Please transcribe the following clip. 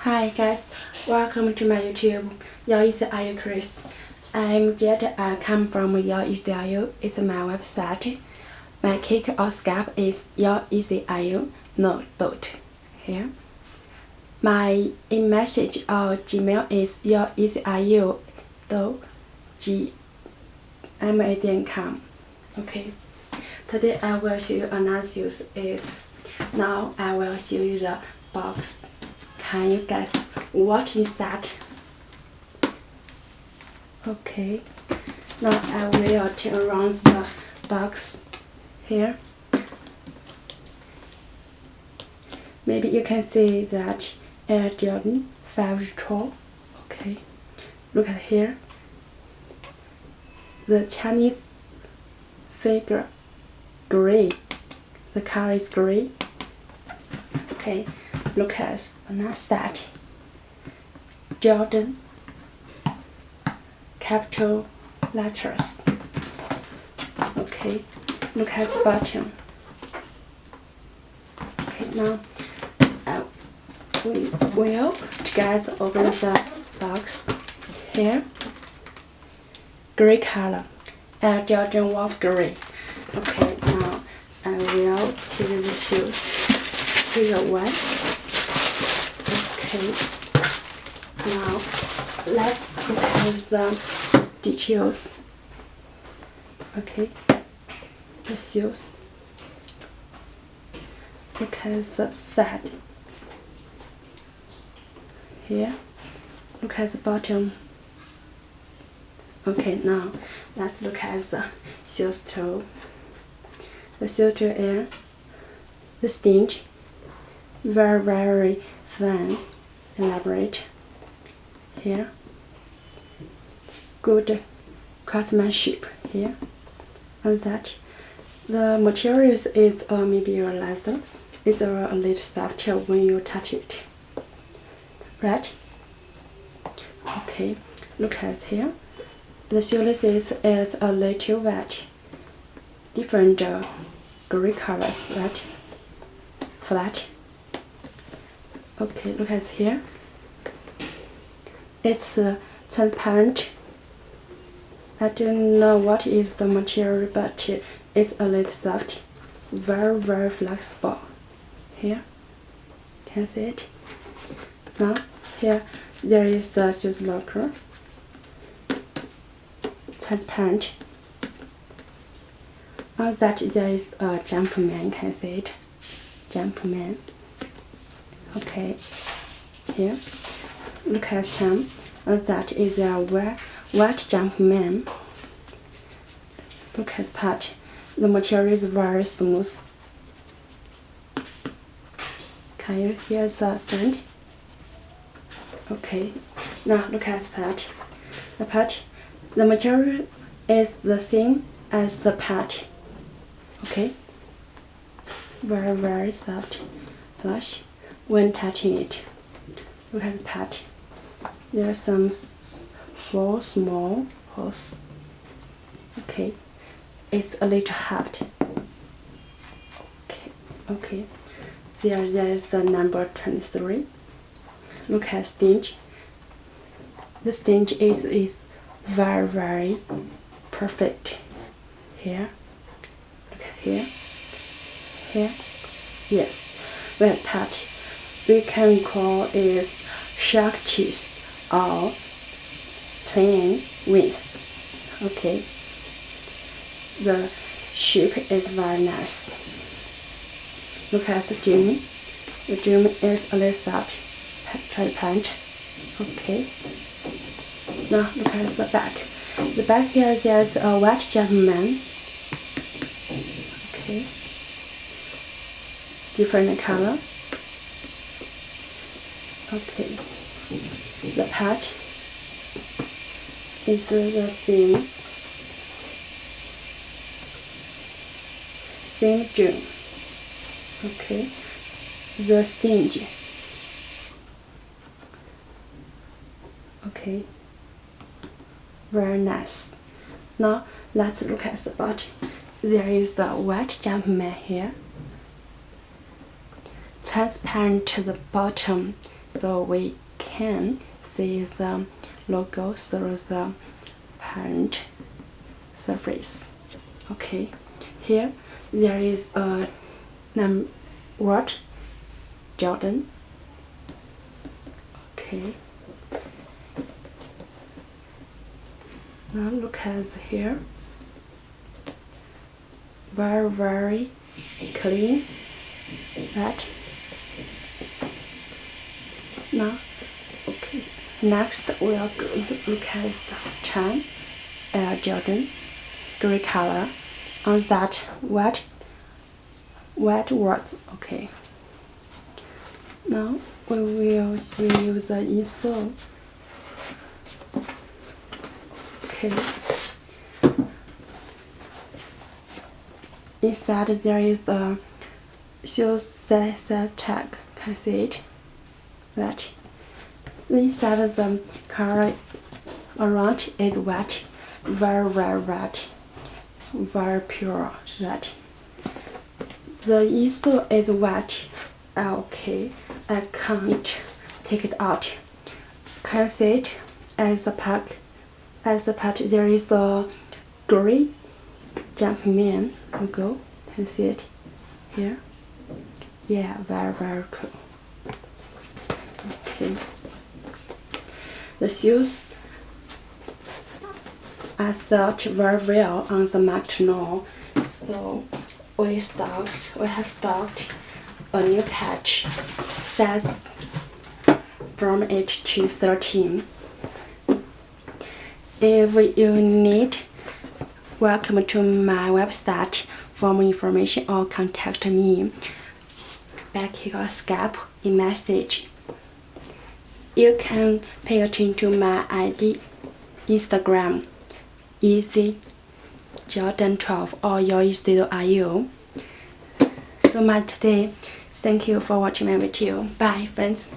Hi guys, welcome to my YouTube. Your Easy IU Chris. I'm Jet. I come from Your Easy IU. It's my website. My kick or scalp is Your Easy IU. No dot here. My message or Gmail is Your Easy IU. gmail.com. Okay. Today I will show you another use is. Now I will show you the box. Can you guess what is that? Okay, now I will turn around the box here. Maybe you can see that Air Jordan 5 Retro. Okay, look at here. The Chinese figure gray. The color is gray. Okay. Look at another that. Jordan, capital letters. Okay, look at the bottom. Okay, now we will together open the box. Here, gray color, Air Jordan Wolf gray. Okay, now I will take the shoes. Figure one. Okay, now let's look at the details. Okay, the shoes. Look at the side. Here, look at the bottom. Okay, now let's look at the shoes toe. The shoes toe air, the stitch, very fun. Elaborate here. Good craftsmanship here. And that the materials is maybe a leather. It's a little softer when you touch it. Right? Okay. Look at here. The shoelace is a little wet. Different gray colors. Right? Flat. Okay, look at here. It's transparent. I don't know what is the material, but it's a little soft. Very flexible. Here, can you see it? Now, here there is the shoes locker. Transparent. On that there is a Jumpman. Can you see it? Jumpman. Okay, here, look at them. That is a white Jumpman. Look at part. The material is very smooth. Can you hear the sound? Okay, now look at part. The part, the material is the same as the part. Okay, very soft, plush. When touching it, look at the part. There are some 4 small holes. Okay, it's a little hard. Okay. There is the number 23. Look at stitch. The stitch is very perfect. Here, look here. Yes, with touch. We can call it shark teeth or plain wings. Okay, the shape is very nice. Look at the gem. The gem is a little soft, transparent. Okay. Now look at the back. The back here there's a white Jumpman. Okay. Different color. Okay, the part is the same gem. Okay, the stitch. Okay, very nice. Now let's look at the bottom. There is the white Jumpman here. Transparent to the bottom, so we can see the logo through the paint surface. Okay, here there is a word Jordan. Okay, now look at here, very clean, right? Now, okay, next we are going to look at the chain Air Jordan gray color on that white words. Okay, now we will show you the insole. Okay, inside there is the shoe size tag. Can you see it? Right. Inside the color orange is white, very white, very pure. Right. The insole is white. Okay, I can't take it out. Can you see it? As the pack there is the gray Jumpman logo. Can you see it here? Yeah, very cool. Okay, the shoes are sold very well on the market now, so we have stocked a new patch size from 8 to 13. If you need, welcome to my website for more information or contact me back here or Skype in message. You can pay attention to my ID, Instagram, easy jordan12 or yourstudio.io. So much today. Thank you for watching my video. Bye, friends.